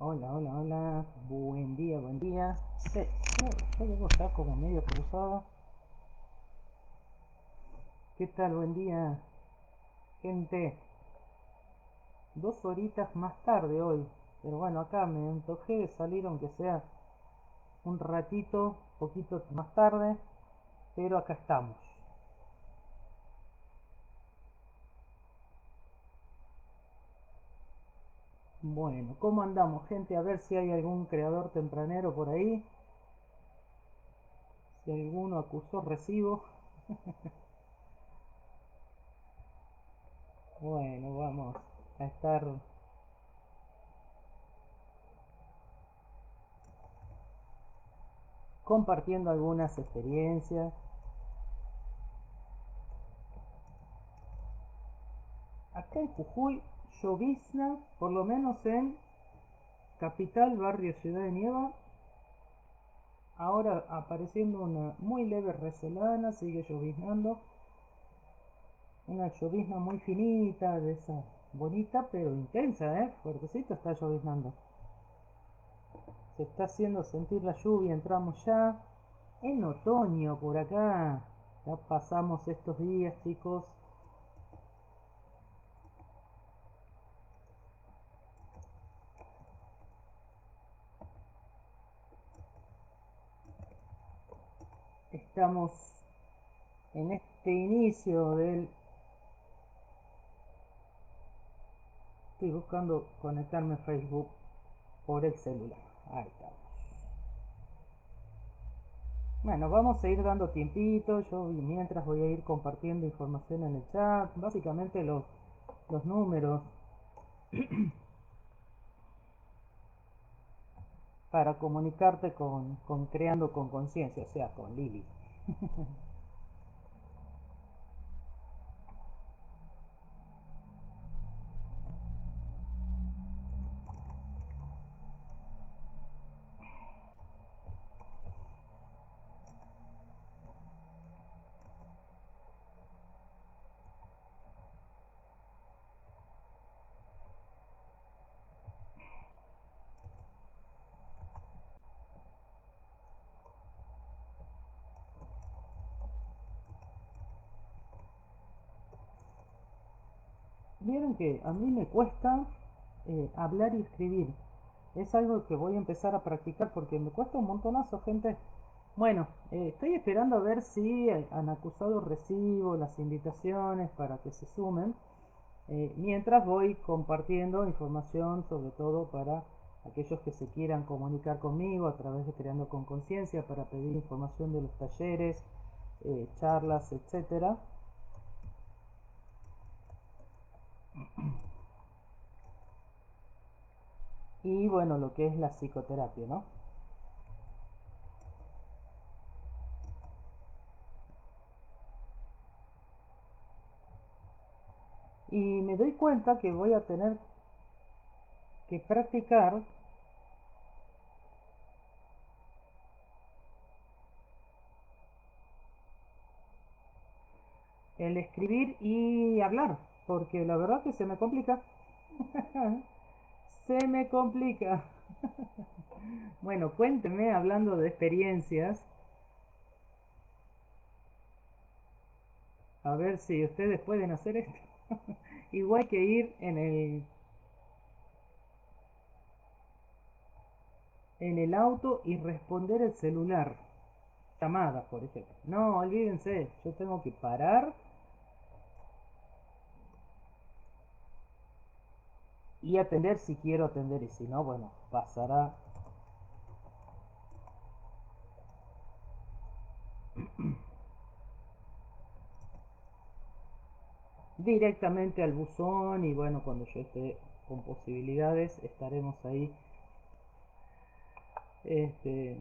Hola, hola, hola. Buen día, buen día. Yo debo estar como medio cruzado. ¿Qué tal? Buen día, gente. 2 horitas más tarde hoy. Pero bueno, acá me antojé de salir aunque sea un ratito, poquito más tarde. Pero acá estamos. Bueno, ¿cómo andamos, gente? A ver si hay algún creador tempranero por ahí. Si alguno acusó recibo. Bueno, vamos a estar compartiendo algunas experiencias. Acá en Jujuy llovizna, por lo menos en Capital, Barrio Ciudad de Nieva. Ahora apareciendo una muy leve resolana, sigue lloviznando. Una llovizna muy finita, de esa bonita pero intensa, fuertecito está lloviznando. Se está haciendo sentir la lluvia, entramos ya en otoño por acá. Ya pasamos estos días, chicos. Estamos en este inicio del... Estoy buscando conectarme a Facebook por el celular. Ahí está. Bueno, vamos a ir dando tiempito. Yo mientras voy a ir compartiendo información en el chat. Básicamente los números para comunicarte con Creando con Conciencia, o sea, con Lili. Vieron que a mí me cuesta hablar y escribir. Es algo que voy a empezar a practicar porque me cuesta un montonazo, gente. Bueno, estoy esperando a ver si han acusado recibo las invitaciones para que se sumen. Mientras voy compartiendo información, sobre todo para aquellos que se quieran comunicar conmigo a través de Creando con Conciencia para pedir información de los talleres, charlas, etcétera. Y bueno, lo que es la psicoterapia, ¿no? Y me doy cuenta que voy a tener que practicar el escribir y hablar, porque la verdad que se me complica. Se me complica. Bueno, cuéntenme hablando de experiencias, a ver si ustedes pueden hacer esto. Igual que ir en el auto y responder el celular. Llamadas, por ejemplo. No, olvídense, yo tengo que parar y atender si quiero atender y si no, bueno, pasará directamente al buzón y bueno, cuando yo esté con posibilidades estaremos ahí este,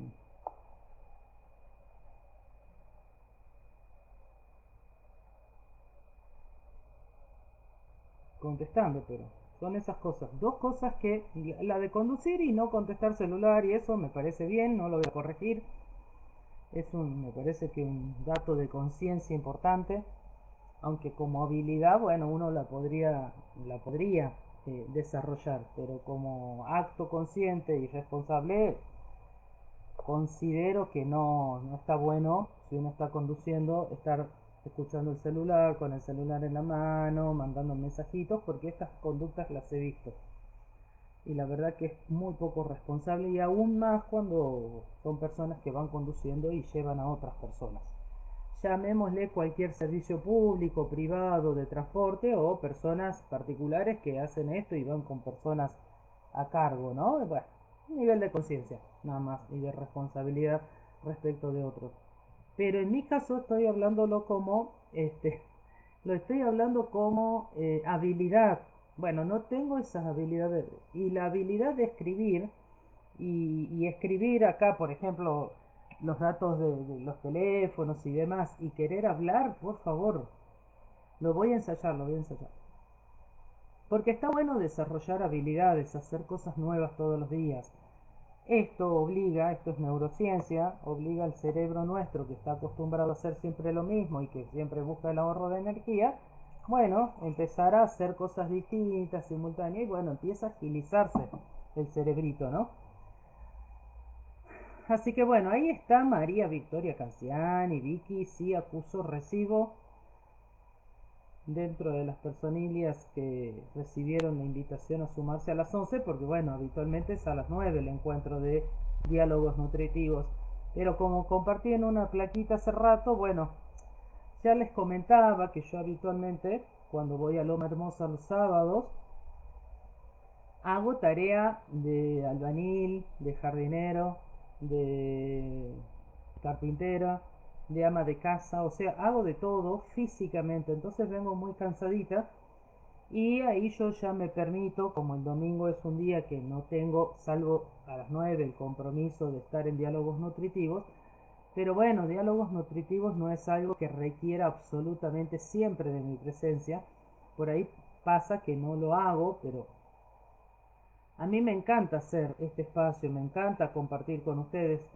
contestando, pero son esas cosas, dos cosas que la de conducir y no contestar celular y eso me parece bien, no lo voy a corregir, me parece que un dato de conciencia importante, aunque como habilidad, bueno, uno la podría desarrollar, pero como acto consciente y responsable, considero que no está bueno si uno está conduciendo estar escuchando el celular, con el celular en la mano, mandando mensajitos, porque estas conductas las he visto. Y la verdad que es muy poco responsable y aún más cuando son personas que van conduciendo y llevan a otras personas. Llamémosle cualquier servicio público, privado, de transporte o personas particulares que hacen esto y van con personas a cargo, ¿no? Bueno, un nivel de conciencia, nada más, y de responsabilidad respecto de otros. Pero en mi caso estoy hablándolo como, lo estoy hablando como habilidad. Bueno, no tengo esas habilidades. Y la habilidad de escribir, y escribir acá, por ejemplo, los datos de los teléfonos y demás, y querer hablar, por favor, lo voy a ensayar, lo voy a ensayar. Porque está bueno desarrollar habilidades, hacer cosas nuevas todos los días. Esto obliga, esto es neurociencia, obliga al cerebro nuestro que está acostumbrado a hacer siempre lo mismo y que siempre busca el ahorro de energía, bueno, empezar a hacer cosas distintas, simultáneas, y bueno, empieza a agilizarse el cerebrito, ¿no? Así que bueno, ahí está María Victoria Canciani, Vicky, sí acuso, recibo dentro de las personillas que recibieron la invitación a sumarse a las 11, porque bueno, habitualmente es a las 9 el encuentro de diálogos nutritivos. Pero como compartí en una plaquita hace rato, bueno, ya les comentaba que yo habitualmente, cuando voy a Loma Hermosa los sábados, hago tarea de albañil, de jardinero, de carpintera, de ama de casa, o sea, hago de todo físicamente, entonces vengo muy cansadita y ahí yo ya me permito, como el domingo es un día que no tengo, salvo a las 9 el compromiso de estar en diálogos nutritivos, pero bueno, diálogos nutritivos no es algo que requiera absolutamente siempre de mi presencia, por ahí pasa que no lo hago, pero a mí me encanta hacer este espacio, me encanta compartir con ustedes,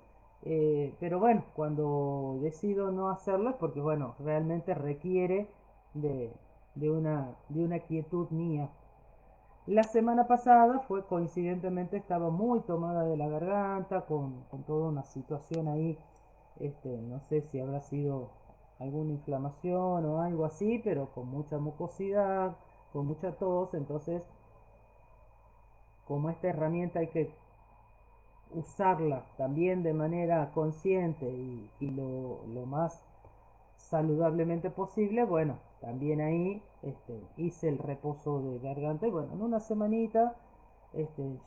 pero bueno, cuando decido no hacerlo es porque bueno, realmente requiere de, de una quietud mía. La semana pasada fue coincidentemente, estaba muy tomada de la garganta, con toda una situación ahí, no sé si habrá sido alguna inflamación o algo así, pero con mucha mucosidad, con mucha tos, entonces como esta herramienta hay que usarla también de manera consciente y lo más saludablemente posible, bueno, también ahí hice el reposo de garganta y bueno, en una semanita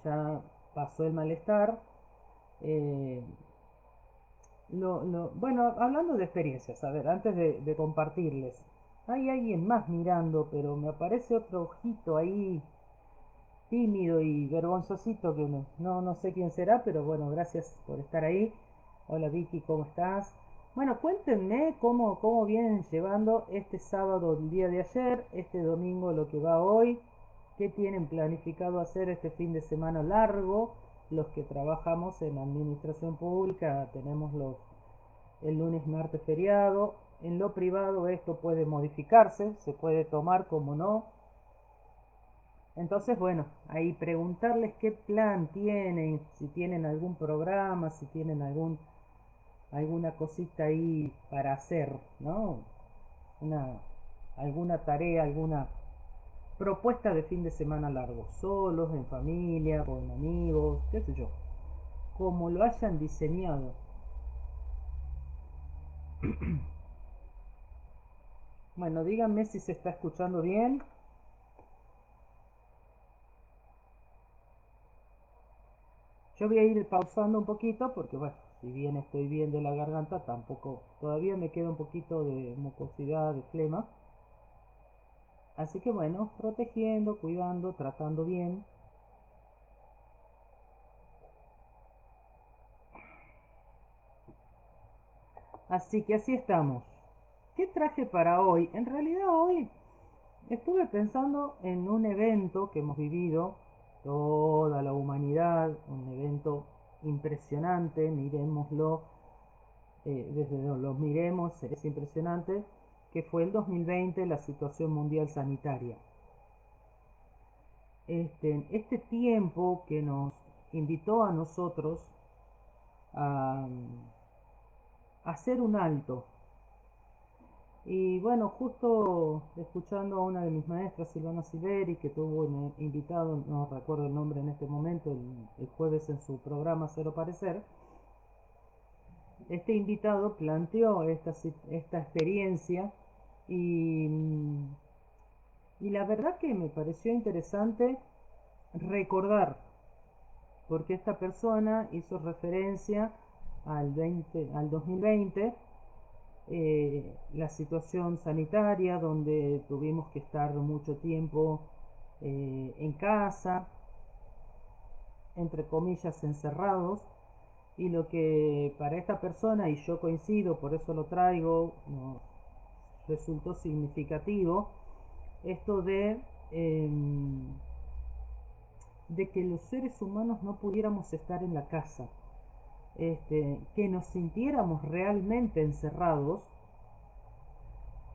ya pasó el malestar. eh, bueno, hablando de experiencias, a ver, antes de compartirles, hay alguien más mirando, pero me aparece otro ojito ahí tímido y vergonzosito que no sé quién será, pero bueno, gracias por estar ahí. Hola Vicky, ¿cómo estás? Bueno, cuéntenme cómo vienen llevando este sábado el día de ayer, este domingo lo que va hoy, qué tienen planificado hacer este fin de semana largo. Los que trabajamos en administración pública tenemos el lunes, martes feriado. En lo privado esto puede modificarse, se puede tomar como no. Entonces, bueno, ahí preguntarles qué plan tienen, si tienen algún programa, si tienen alguna cosita ahí para hacer, ¿no? Una, alguna tarea, alguna propuesta de fin de semana largo, solos, en familia, con amigos, qué sé yo, como lo hayan diseñado. Bueno, díganme si se está escuchando bien. Yo voy a ir pausando un poquito porque, bueno, si bien estoy bien de la garganta, tampoco, todavía me queda un poquito de mucosidad, de flema. Así que bueno, protegiendo, cuidando, tratando bien. Así que así estamos. ¿Qué traje para hoy? En realidad hoy estuve pensando en un evento que hemos vivido toda la humanidad, un evento impresionante, miremoslo, desde donde lo miremos, es impresionante, que fue el 2020, la situación mundial sanitaria. este tiempo que nos invitó a nosotros a, a hacer un alto. Y bueno, justo escuchando a una de mis maestras, Silvana Sileri, que tuvo un invitado, no recuerdo el nombre en este momento, el jueves en su programa Cero Parecer, este invitado planteó esta experiencia y, y la verdad que me pareció interesante recordar, porque esta persona hizo referencia al 2020, la situación sanitaria donde tuvimos que estar mucho tiempo en casa, entre comillas encerrados, y lo que para esta persona, y yo coincido, por eso lo traigo, nos resultó significativo, esto de que los seres humanos no pudiéramos estar en la casa, que nos sintiéramos realmente encerrados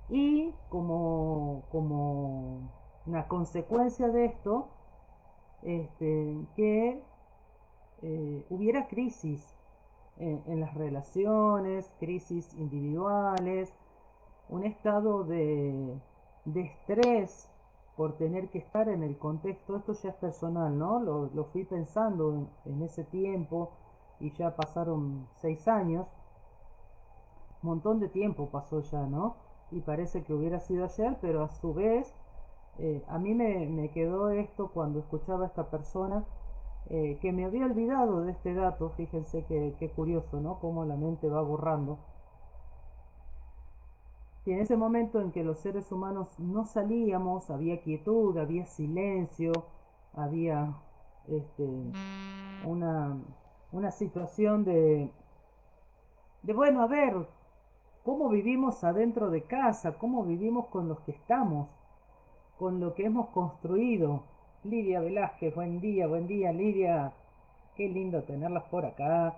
y como una consecuencia de esto, que hubiera crisis en las relaciones, crisis individuales, un estado de estrés por tener que estar en el contexto. Esto ya es personal, ¿no? Lo fui pensando en ese tiempo y ya pasaron 6 años, un montón de tiempo pasó ya, ¿no? Y parece que hubiera sido ayer, pero a su vez a mí me quedó esto cuando escuchaba a esta persona, que me había olvidado de este dato. Fíjense qué curioso, ¿no? Cómo la mente va borrando. Y en ese momento en que los seres humanos no salíamos, había quietud, había silencio, había este, una, una situación bueno, a ver, cómo vivimos adentro de casa, cómo vivimos con los que estamos, con lo que hemos construido. Lidia Velázquez, buen día Lidia, qué lindo tenerlas por acá,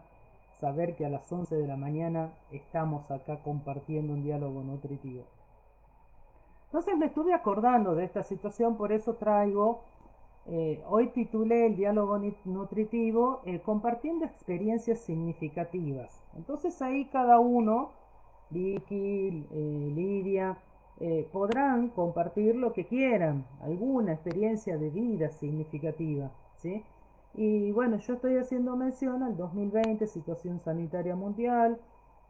saber que a las 11 de la mañana estamos acá compartiendo un diálogo nutritivo. Entonces me estuve acordando de esta situación, por eso traigo, hoy titulé el diálogo nutritivo, compartiendo experiencias significativas. Entonces ahí cada uno, Vicky, Lidia, podrán compartir lo que quieran, alguna experiencia de vida significativa, ¿sí? Y bueno, yo estoy haciendo mención al 2020, situación sanitaria mundial,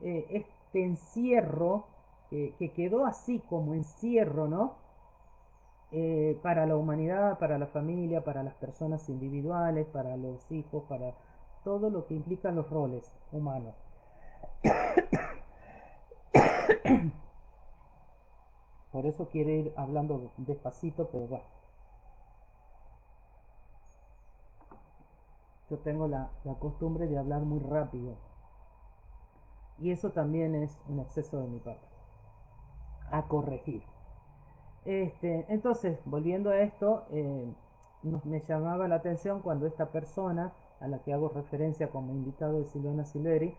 este encierro, que quedó así como encierro, ¿no? Para la humanidad, para la familia, para las personas individuales, para los hijos, para todo lo que implican los roles humanos. Por eso quiero ir hablando despacito, pero bueno, yo tengo la costumbre de hablar muy rápido. Y eso también es un exceso de mi parte. A corregir. Entonces, volviendo a esto, me llamaba la atención cuando esta persona, a la que hago referencia como invitado de Silvana Sileri,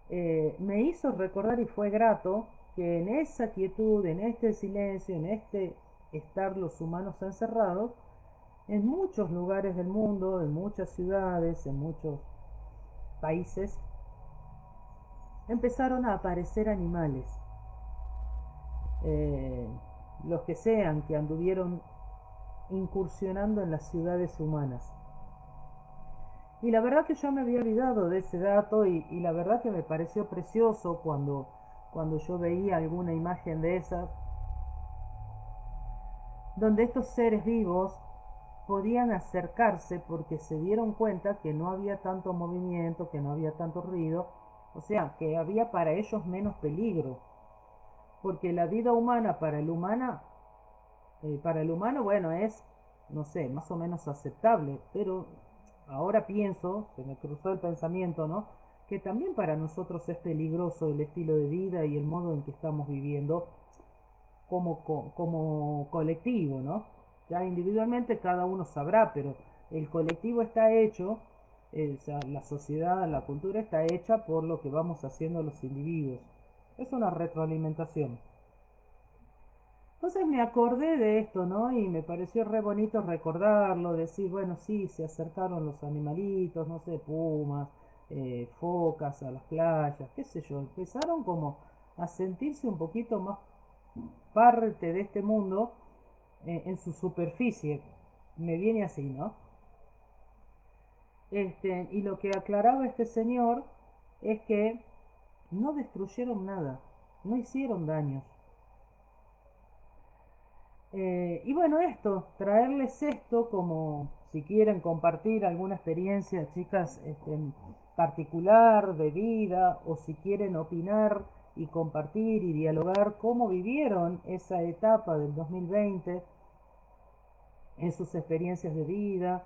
me hizo recordar, y fue grato, que en esa quietud, en este silencio, en este estar los humanos encerrados, en muchos lugares del mundo, en muchas ciudades, en muchos países, empezaron a aparecer animales, eh, los que sean, que anduvieron incursionando en las ciudades humanas. Y la verdad que yo me había olvidado de ese dato, y la verdad que me pareció precioso cuando yo veía alguna imagen de esas, donde estos seres vivos podían acercarse porque se dieron cuenta que no había tanto movimiento, que no había tanto ruido, o sea, que había para ellos menos peligro, porque la vida humana para el humano, bueno, es, no sé, más o menos aceptable, pero ahora pienso, se me cruzó el pensamiento, ¿no? Que también para nosotros es peligroso el estilo de vida y el modo en que estamos viviendo como colectivo, ¿no? Ya individualmente cada uno sabrá, pero el colectivo está hecho, o sea, la sociedad, la cultura está hecha por lo que vamos haciendo los individuos. Es una retroalimentación. Entonces me acordé de esto, ¿no? Y me pareció re bonito recordarlo, decir, bueno, sí, se acercaron los animalitos, no sé, pumas, focas a las playas, qué sé yo, empezaron como a sentirse un poquito más parte de este mundo en su superficie. Me viene así, ¿no? Y lo que aclaraba este señor es que no destruyeron nada, no hicieron daños. Y bueno, esto, traerles esto como si quieren compartir alguna experiencia, chicas, en particular de vida, o si quieren opinar y compartir y dialogar cómo vivieron esa etapa del 2020 en sus experiencias de vida,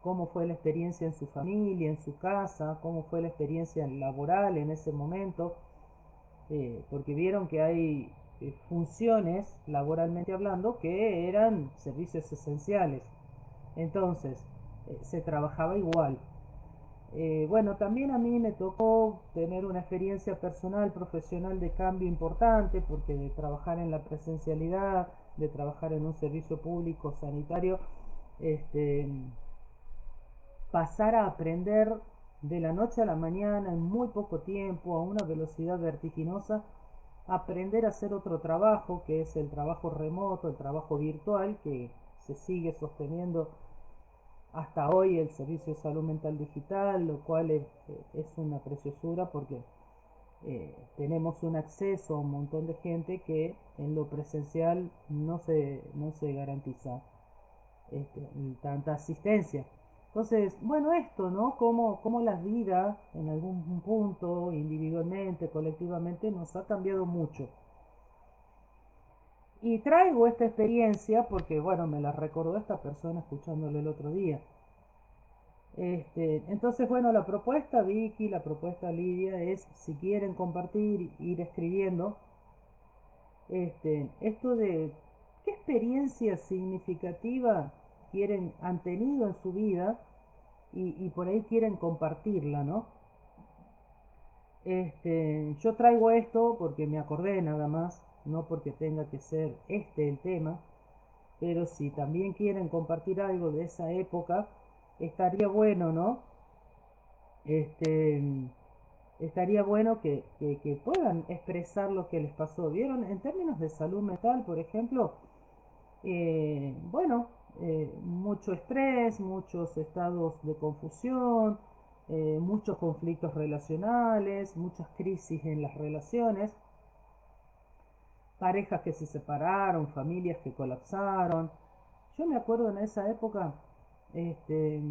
cómo fue la experiencia en su familia, en su casa, cómo fue la experiencia laboral en ese momento, porque vieron que hay funciones, laboralmente hablando, que eran servicios esenciales. Entonces, se trabajaba igual. Bueno, también a mí me tocó tener una experiencia personal, profesional de cambio importante, porque de trabajar en la presencialidad, de trabajar en un servicio público sanitario, este, pasar a aprender de la noche a la mañana, en muy poco tiempo, a una velocidad vertiginosa, aprender a hacer otro trabajo, que es el trabajo remoto, el trabajo virtual, que se sigue sosteniendo hasta hoy el servicio de salud mental digital, lo cual es una preciosura porque tenemos un acceso a un montón de gente que en lo presencial no se garantiza tanta asistencia. Entonces, bueno, esto, ¿no? Cómo la vida en algún punto, individualmente, colectivamente, nos ha cambiado mucho. Y traigo esta experiencia porque, bueno, me la recordó esta persona escuchándole el otro día. Entonces, bueno, la propuesta Vicky, la propuesta Lidia es, si quieren compartir, ir escribiendo, esto de qué experiencia significativa han tenido en su vida y por ahí quieren compartirla, ¿no? Yo traigo esto porque me acordé nada más, no porque tenga que ser el tema, pero si también quieren compartir algo de esa época, estaría bueno, ¿no? Este, estaría bueno que puedan expresar lo que les pasó. ¿Vieron? En términos de salud mental, por ejemplo, bueno, mucho estrés, muchos estados de confusión, muchos conflictos relacionales, muchas crisis en las relaciones, parejas que se separaron, familias que colapsaron. Yo me acuerdo en esa época, este,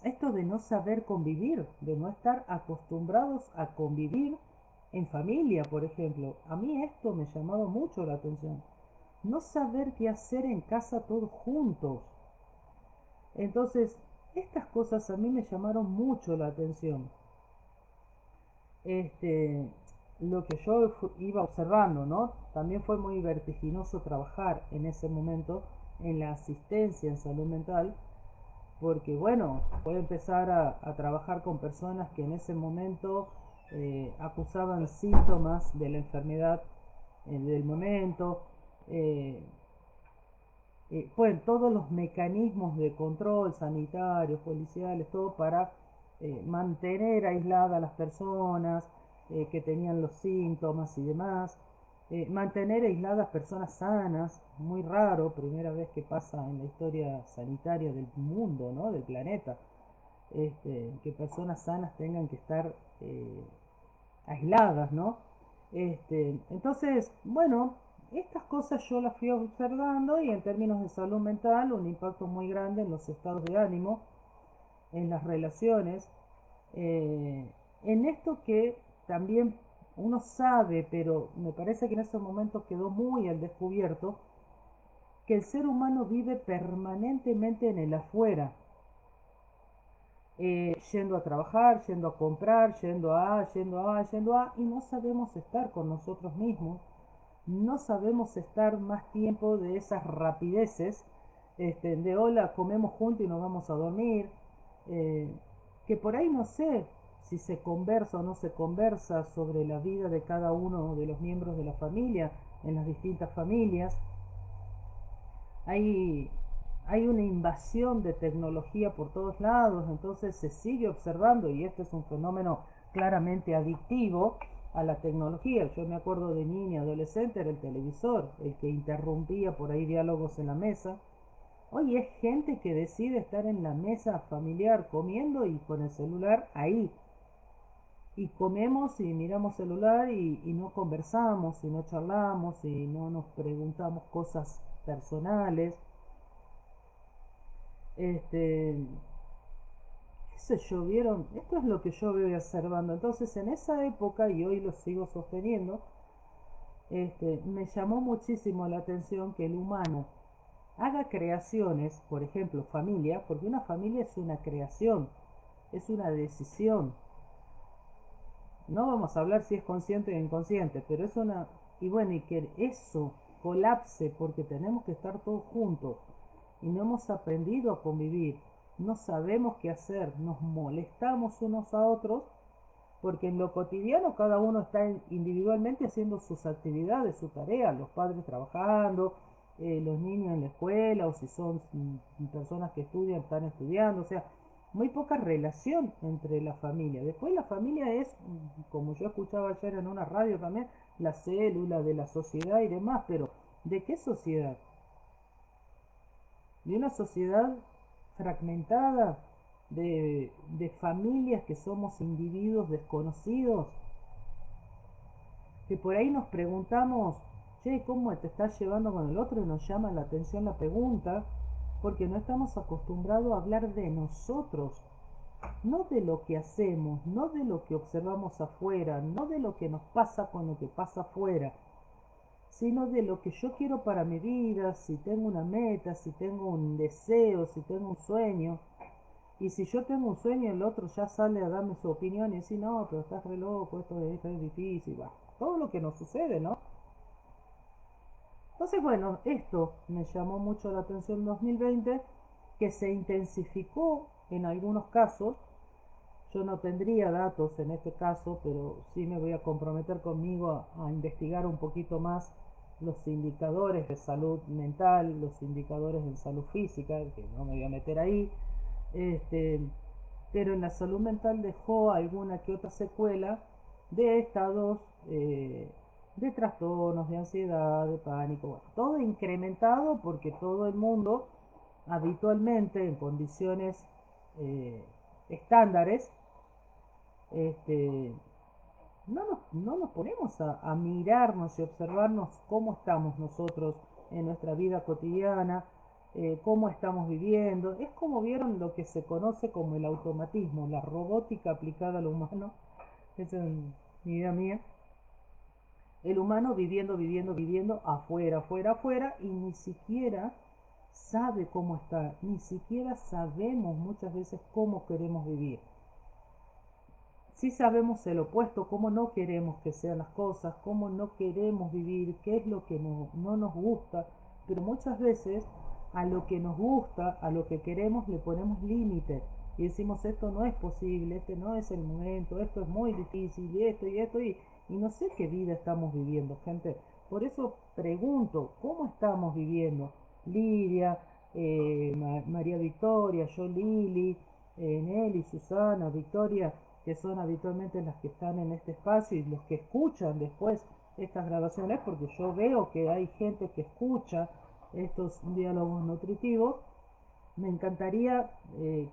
esto de no saber convivir, de no estar acostumbrados a convivir en familia, por ejemplo. A mí esto me llamaba mucho la atención. No saber qué hacer en casa todos juntos. Entonces, estas cosas a mí me llamaron mucho la atención. Este, lo que yo iba observando, ¿no? También fue muy vertiginoso trabajar en ese momento en la asistencia en salud mental, porque bueno, puedo empezar a trabajar con personas que en ese momento acusaban síntomas de la enfermedad del momento, eh, pues todos los mecanismos de control sanitarios, policiales, todo para mantener aisladas a las personas que tenían los síntomas y demás, mantener aisladas personas sanas, muy raro, primera vez que pasa en la historia sanitaria del mundo, ¿no? Del planeta, que personas sanas tengan que estar aisladas, ¿no? Entonces, bueno, estas cosas yo las fui observando y en términos de salud mental un impacto muy grande en los estados de ánimo, en las relaciones, eh, en esto que también uno sabe, pero me parece que en ese momento quedó muy al descubierto, que el ser humano vive permanentemente en el afuera, yendo a trabajar, yendo a comprar, yendo a, y no sabemos estar con nosotros mismos, no sabemos estar más tiempo de esas rapideces, de hola, comemos juntos y nos vamos a dormir, eh, que por ahí no sé si se conversa o no se conversa sobre la vida de cada uno de los miembros de la familia, en las distintas familias. Hay, hay una invasión de tecnología por todos lados, entonces se sigue observando, y este es un fenómeno claramente adictivo a la tecnología. Yo me acuerdo de niña, adolescente, era el televisor el que interrumpía por ahí diálogos en la mesa. Hoy es gente que decide estar en la mesa familiar comiendo y con el celular ahí. Y comemos y miramos celular y no conversamos y no charlamos y no nos preguntamos cosas personales. Este, qué sé yo, vieron, esto es lo que yo veo observando. Entonces en esa época, y hoy lo sigo sosteniendo, me llamó muchísimo la atención que el humano haga creaciones, por ejemplo, familia, porque una familia es una creación, es una decisión. No vamos a hablar si es consciente o inconsciente, pero es una... Y bueno, y que eso colapse porque tenemos que estar todos juntos y no hemos aprendido a convivir, no sabemos qué hacer, nos molestamos unos a otros porque en lo cotidiano cada uno está individualmente haciendo sus actividades, su tarea, los padres trabajando, los niños en la escuela, o si son personas que estudian, están estudiando, o sea, muy poca relación entre la familia. Después la familia es, como yo escuchaba ayer en una radio también, la célula de la sociedad y demás, pero ¿de qué sociedad? De una sociedad fragmentada, de familias que somos individuos desconocidos, que por ahí nos preguntamos, che, ¿cómo te estás llevando con el otro? Y nos llama la atención la pregunta, porque no estamos acostumbrados a hablar de nosotros, no de lo que hacemos, no de lo que observamos afuera, no de lo que nos pasa con lo que pasa afuera, sino de lo que yo quiero para mi vida, si tengo una meta, si tengo un deseo, si tengo un sueño. Y si yo tengo un sueño, el otro ya sale a darme su opinión y decir, no, pero estás re loco, esto es difícil, va. Todo lo que nos sucede, ¿no? Entonces, bueno, esto me llamó mucho la atención en 2020, que se intensificó en algunos casos. Yo no tendría datos en este caso, pero sí me voy a comprometer conmigo a investigar un poquito más los indicadores de salud mental, los indicadores de salud física, que no me voy a meter ahí, este, pero en la salud mental dejó alguna que otra secuela de estados de trastornos, de ansiedad, de pánico, bueno, todo incrementado porque todo el mundo habitualmente en condiciones eh, estándares, este, no nos ponemos a mirarnos y observarnos cómo estamos nosotros en nuestra vida cotidiana, cómo estamos viviendo. Es como vieron lo que se conoce como el automatismo, la robótica aplicada al humano. Esa es mi idea mía. El humano viviendo, viviendo, viviendo afuera, afuera, afuera y ni siquiera sabe cómo está, ni siquiera sabemos muchas veces cómo queremos vivir. Sí sabemos el opuesto, cómo no queremos que sean las cosas, cómo no queremos vivir, qué es lo que no nos gusta, pero muchas veces a lo que nos gusta, a lo que queremos, le ponemos límite y decimos esto no es posible, este no es el momento, esto es muy difícil y esto y no sé qué vida estamos viviendo, gente. Por eso pregunto, ¿cómo estamos viviendo? Lidia, María Victoria, yo Lili, Nelly, Susana, Victoria, que son habitualmente las que están en este espacio y los que escuchan después estas grabaciones, porque yo veo que hay gente que escucha estos diálogos nutritivos. Me encantaría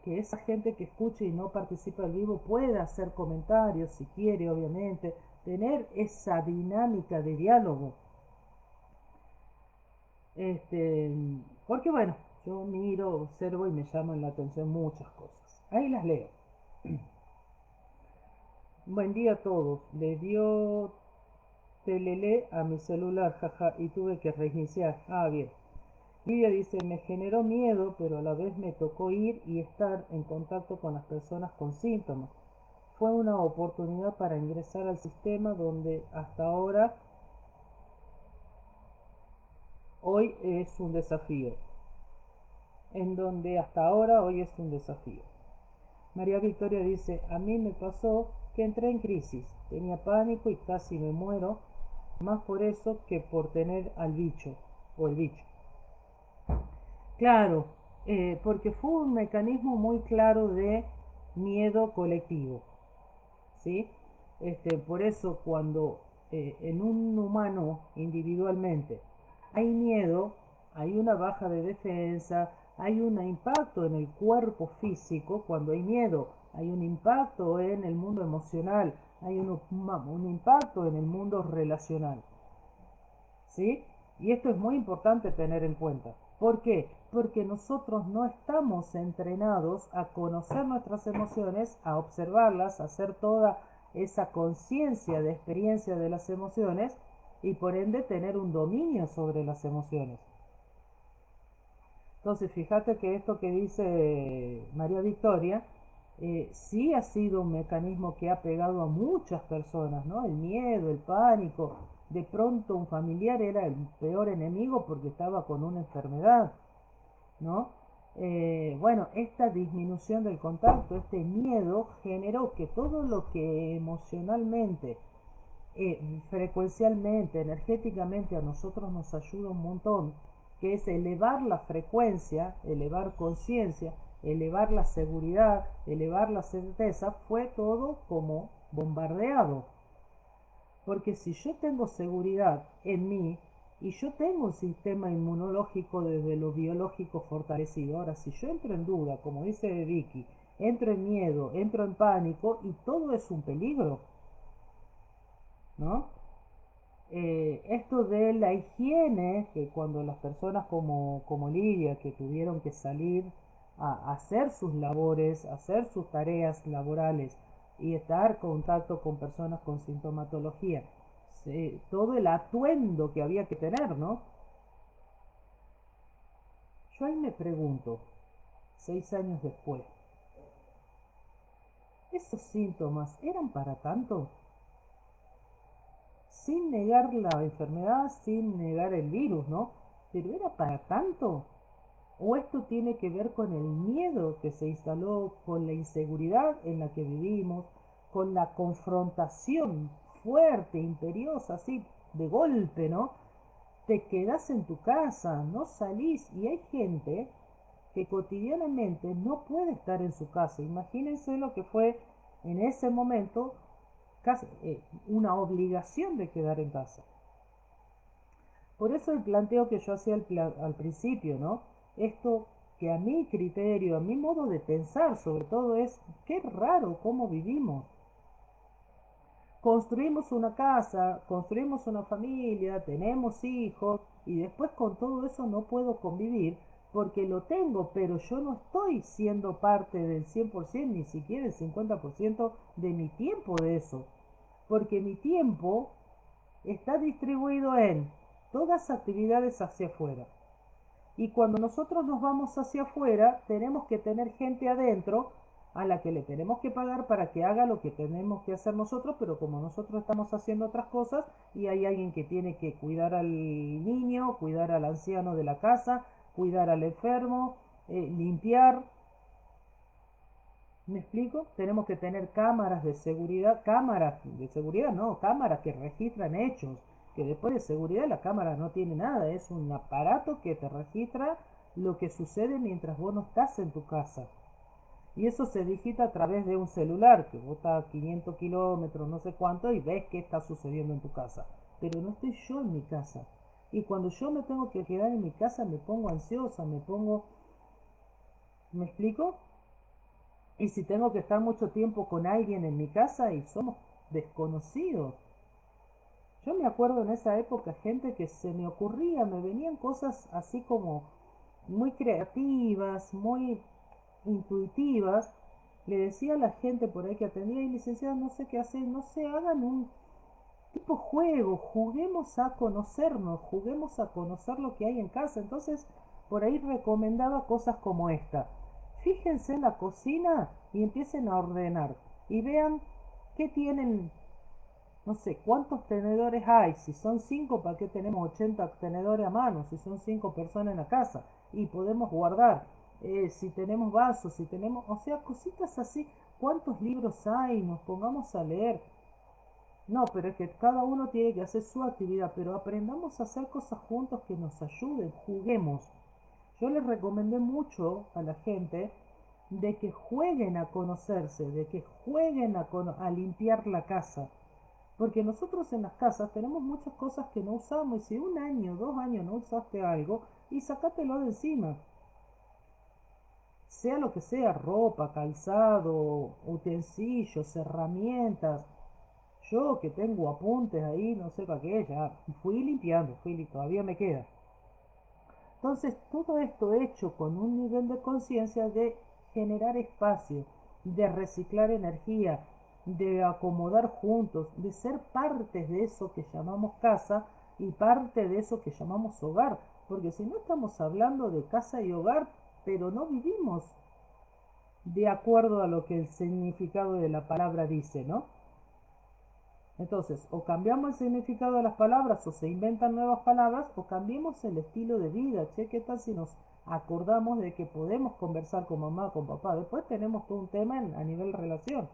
que esa gente que escuche y no participa al vivo pueda hacer comentarios, si quiere, obviamente, tener esa dinámica de diálogo. Este, porque bueno, yo miro, observo y me llaman la atención muchas cosas. Ahí las leo. Buen día a todos. Le dio telele a mi celular, jaja, y tuve que reiniciar. Ah, bien. Lidia dice, me generó miedo, pero a la vez me tocó ir y estar en contacto con las personas con síntomas. Fue una oportunidad para ingresar al sistema donde hasta ahora, hoy es un desafío. En donde hasta ahora, hoy es un desafío. María Victoria dice, a mí me pasó que entré en crisis, tenía pánico y casi me muero más por eso que por tener al bicho o el bicho. Claro, porque fue un mecanismo muy claro de miedo colectivo, ¿sí? Por eso cuando en un humano individualmente hay miedo, hay una baja de defensa, hay un impacto en el cuerpo físico. Cuando hay miedo, hay un impacto en el mundo emocional, hay un impacto en el mundo relacional, ¿sí? Y esto es muy importante tener en cuenta. ¿Por qué? Porque nosotros no estamos entrenados a conocer nuestras emociones, a observarlas, a hacer toda esa conciencia de experiencia de las emociones y por ende tener un dominio sobre las emociones. Entonces, fíjate que esto que dice María Victoria, sí ha sido un mecanismo que ha pegado a muchas personas, ¿no? El miedo, el pánico. De pronto un familiar era el peor enemigo porque estaba con una enfermedad, ¿no? Bueno, esta disminución del contacto, este miedo, generó que todo lo que emocionalmente, frecuencialmente, energéticamente a nosotros nos ayuda un montón, que es elevar la frecuencia, elevar conciencia, elevar la seguridad, elevar la certeza, fue todo como bombardeado. Porque si yo tengo seguridad en mí y yo tengo un sistema inmunológico desde lo biológico fortalecido, ahora si yo entro en duda, como dice Vicky, entro en miedo, entro en pánico y todo es un peligro, ¿no? Esto de la higiene, que cuando las personas como Lidia, que tuvieron que salir a hacer sus labores, a hacer sus tareas laborales y estar en contacto con personas con sintomatología, todo el atuendo que había que tener, ¿no? Yo ahí me pregunto, 6 años después, ¿esos síntomas eran para tanto? Sin negar la enfermedad, sin negar el virus, ¿no? Pero ¿era para tanto? ¿O esto tiene que ver con el miedo que se instaló, con la inseguridad en la que vivimos, con la confrontación fuerte, imperiosa, así de golpe, ¿no? Te quedas en tu casa, no salís y hay gente que cotidianamente no puede estar en su casa. Imagínense lo que fue en ese momento casi, una obligación de quedar en casa. Por eso el planteo que yo hacía al principio, ¿no? Esto que a mi criterio, a mi modo de pensar sobre todo es, qué raro cómo vivimos. Construimos una casa, construimos una familia, tenemos hijos y después con todo eso no puedo convivir porque lo tengo, pero yo no estoy siendo parte del 100% ni siquiera el 50% de mi tiempo de eso. Porque mi tiempo está distribuido en todas actividades hacia afuera. Y cuando nosotros nos vamos hacia afuera, tenemos que tener gente adentro a la que le tenemos que pagar para que haga lo que tenemos que hacer nosotros, pero como nosotros estamos haciendo otras cosas y hay alguien que tiene que cuidar al niño, cuidar al anciano de la casa, cuidar al enfermo, limpiar. ¿Me explico? Tenemos que tener cámaras de seguridad, no, cámaras que registran hechos, que después de seguridad la cámara no tiene nada, es un aparato que te registra lo que sucede mientras vos no estás en tu casa. Y eso se digita a través de un celular, que vos estás a 500 kilómetros, no sé cuánto, y ves qué está sucediendo en tu casa. Pero no estoy yo en mi casa. Y cuando yo me tengo que quedar en mi casa me pongo ansiosa, me pongo... ¿Me explico? Y si tengo que estar mucho tiempo con alguien en mi casa y somos desconocidos. Yo me acuerdo en esa época gente que se me ocurría, me venían cosas así como muy creativas, muy intuitivas. Le decía a la gente por ahí que atendía y licenciada, no sé qué hacer, no sé, hagan un tipo juego, juguemos a conocernos, juguemos a conocer lo que hay en casa. Entonces, por ahí recomendaba cosas como esta. Fíjense en la cocina y empiecen a ordenar y vean qué tienen, no sé, cuántos tenedores hay. Si son 5, ¿para qué tenemos 80 tenedores a mano? Si son 5 personas en la casa y podemos guardar. Si tenemos vasos, si tenemos, o sea, cositas así. ¿Cuántos libros hay? Nos pongamos a leer. No, pero es que cada uno tiene que hacer su actividad, pero aprendamos a hacer cosas juntos que nos ayuden, juguemos. Yo les recomendé mucho a la gente de que jueguen a conocerse, de que jueguen a limpiar la casa. Porque nosotros en las casas tenemos muchas cosas que no usamos y si un año, 2 años no usaste algo, y sacátelo de encima. Sea lo que sea, ropa, calzado, utensilios, herramientas. Yo que tengo apuntes ahí, no sé para qué, ya fui limpiando, todavía me queda. Entonces, todo esto hecho con un nivel de conciencia de generar espacio, de reciclar energía, de acomodar juntos, de ser partes de eso que llamamos casa y parte de eso que llamamos hogar. Porque si no estamos hablando de casa y hogar, pero no vivimos de acuerdo a lo que el significado de la palabra dice, ¿no? Entonces, o cambiamos el significado de las palabras o se inventan nuevas palabras o cambiemos el estilo de vida. Che, ¿qué tal si nos acordamos de que podemos conversar con mamá, con papá? Después tenemos todo un tema a nivel relación.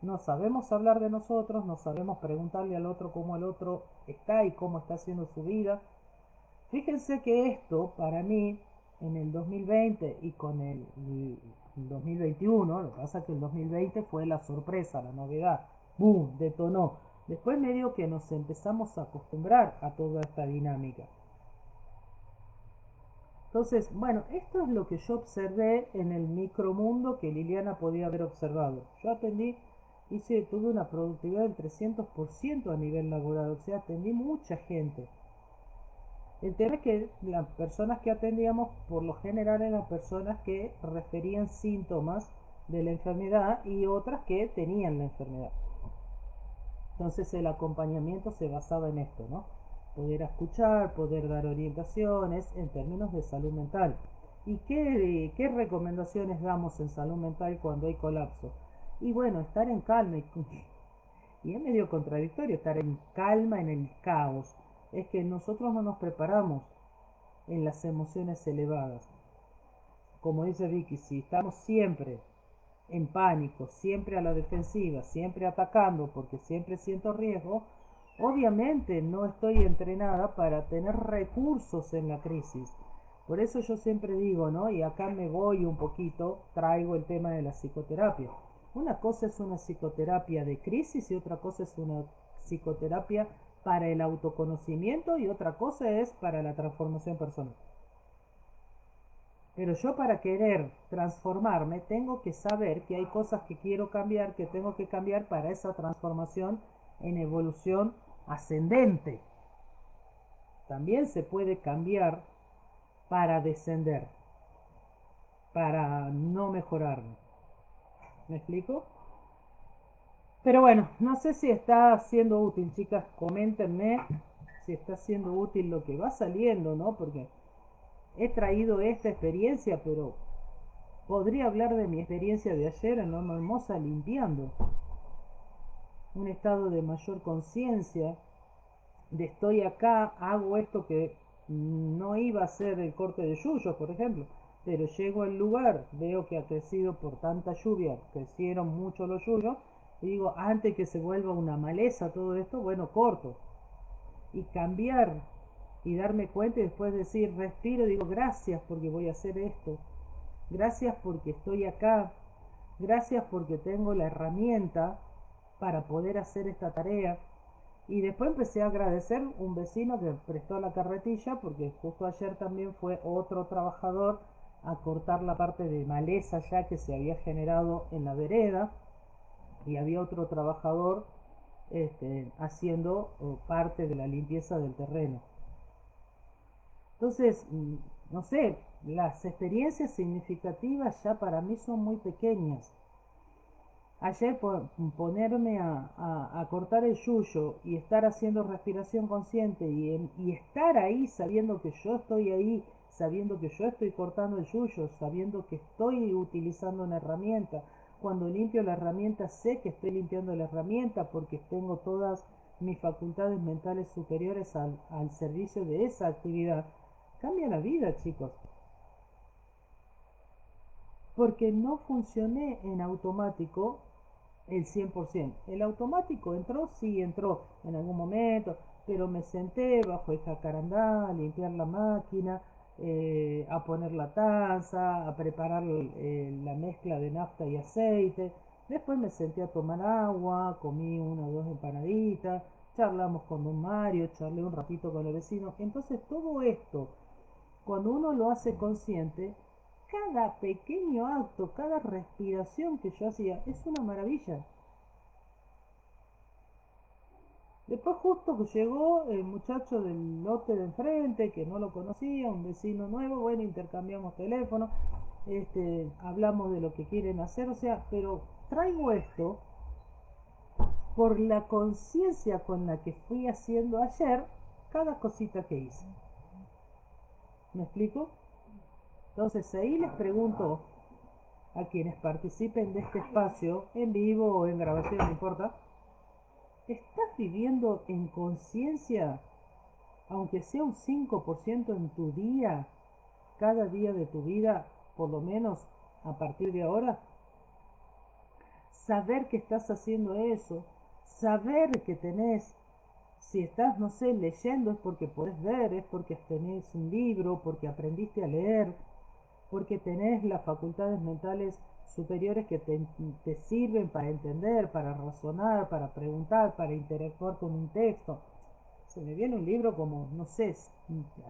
No sabemos hablar de nosotros, no sabemos preguntarle al otro cómo el otro está y cómo está haciendo su vida. Fíjense que esto, para mí, en el 2020 y con el 2021, lo que pasa es que el 2020 fue la sorpresa, la novedad, ¡boom!, detonó. Después medio que nos empezamos a acostumbrar a toda esta dinámica. Entonces, bueno, esto es lo que yo observé en el micromundo que Liliana podía haber observado. Yo atendí, tuve una productividad del 300% a nivel laboral, o sea, atendí mucha gente. El tema es que las personas que atendíamos por lo general eran personas que referían síntomas de la enfermedad y otras que tenían la enfermedad. Entonces el acompañamiento se basaba en esto, ¿no? Poder escuchar, poder dar orientaciones en términos de salud mental. ¿Y qué recomendaciones damos en salud mental cuando hay colapso? Y bueno, estar en calma. Y es medio contradictorio estar en calma en el caos. Es que nosotros no nos preparamos en las emociones elevadas. Como dice Vicky, si estamos siempre en pánico, siempre a la defensiva, siempre atacando porque siempre siento riesgo, obviamente no estoy entrenada para tener recursos en la crisis. Por eso yo siempre digo, ¿no? Y acá me voy un poquito, traigo el tema de la psicoterapia. Una cosa es una psicoterapia de crisis y otra cosa es una psicoterapia para el autoconocimiento y otra cosa es para la transformación personal. Pero yo para querer transformarme tengo que saber que hay cosas que quiero cambiar, que tengo que cambiar para esa transformación en evolución ascendente. También se puede cambiar para descender, para no mejorarme. ¿Me explico? Pero bueno, no sé si está siendo útil, chicas, coméntenme si está siendo útil lo que va saliendo, ¿no? Porque he traído esta experiencia, pero podría hablar de mi experiencia de ayer en Norma Hermosa limpiando. Un estado de mayor conciencia, de estoy acá, hago esto que no iba a ser el corte de yuyos, por ejemplo, pero llego al lugar, veo que ha crecido por tanta lluvia, crecieron mucho los yuyos, y digo, antes que se vuelva una maleza todo esto, bueno, corto. Y cambiar y darme cuenta y después decir, respiro y digo, gracias porque voy a hacer esto, gracias porque estoy acá, gracias porque tengo la herramienta para poder hacer esta tarea. Y después empecé a agradecer un vecino que prestó la carretilla porque justo ayer también fue otro trabajador a cortar la parte de maleza ya que se había generado en la vereda y había otro trabajador haciendo parte de la limpieza del terreno. Entonces, no sé, las experiencias significativas ya para mí son muy pequeñas. Ayer ponerme a cortar el yuyo y estar haciendo respiración consciente y estar ahí sabiendo que yo estoy ahí, sabiendo que yo estoy cortando el yuyo, sabiendo que estoy utilizando una herramienta. Cuando limpio la herramienta sé que estoy limpiando la herramienta porque tengo todas mis facultades mentales superiores al servicio de esa actividad. Cambia la vida, chicos. Porque no funcioné en automático el 100%. El automático entró, sí entró en algún momento, pero me senté bajo el jacarandá a limpiar la máquina, a poner la taza, a preparar la mezcla de nafta y aceite. Después me senté a tomar agua, comí una o dos empanaditas, charlamos con don Mario, charlé un ratito con el vecino. Entonces todo esto, cuando uno lo hace consciente, cada pequeño acto, cada respiración que yo hacía es una maravilla. Después justo que llegó el muchacho del lote de enfrente, que no lo conocía, un vecino nuevo, bueno, intercambiamos teléfono, hablamos de lo que quieren hacer, o sea, pero traigo esto por la conciencia con la que fui haciendo ayer cada cosita que hice. ¿Me explico? Entonces ahí les pregunto a quienes participen de este espacio, en vivo o en grabación, no importa, ¿estás viviendo en conciencia, aunque sea un 5% en tu día, cada día de tu vida, por lo menos a partir de ahora? Saber que estás haciendo eso, saber que tenés, si estás, no sé, leyendo es porque podés ver, es porque tenés un libro, porque aprendiste a leer, porque tenés las facultades mentales superiores que te sirven para entender, para razonar, para preguntar, para interactuar con un texto. Se me viene un libro como, no sé,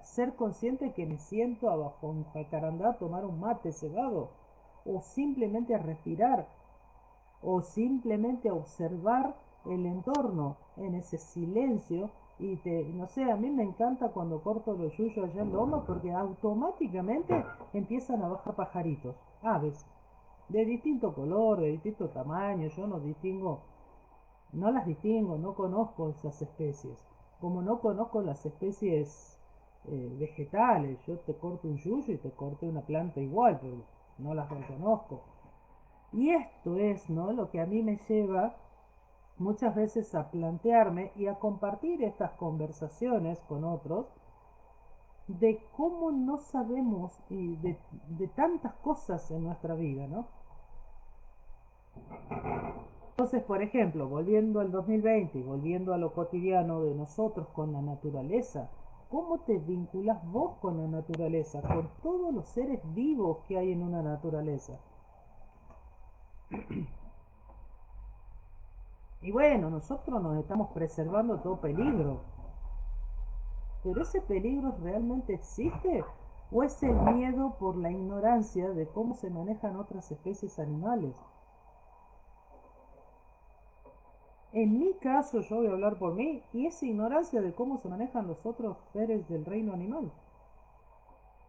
ser consciente que me siento abajo un jacarandá a tomar un mate cebado, o simplemente a respirar, o simplemente a observar el entorno en ese silencio. Y no sé, a mí me encanta cuando corto los yuyos allá en Loma porque automáticamente empiezan a bajar pajaritos, aves, de distinto color, de distinto tamaño. Yo no distingo, no las distingo, no conozco esas especies, como no conozco las especies vegetales. Yo te corto un yuyo y te corto una planta igual, pero no las reconozco. Y esto es, ¿no?, lo que a mí me lleva muchas veces a plantearme y a compartir estas conversaciones con otros de cómo no sabemos y de tantas cosas en nuestra vida, ¿no? Entonces, por ejemplo, volviendo al 2020 y volviendo a lo cotidiano de nosotros con la naturaleza, ¿cómo te vinculas vos con la naturaleza, con todos los seres vivos que hay en una naturaleza? Y bueno, nosotros nos estamos preservando de todo peligro, pero ese peligro realmente existe, o es el miedo por la ignorancia de cómo se manejan otras especies animales. En mi caso, yo voy a hablar por mí, y es ignorancia de cómo se manejan los otros seres del reino animal.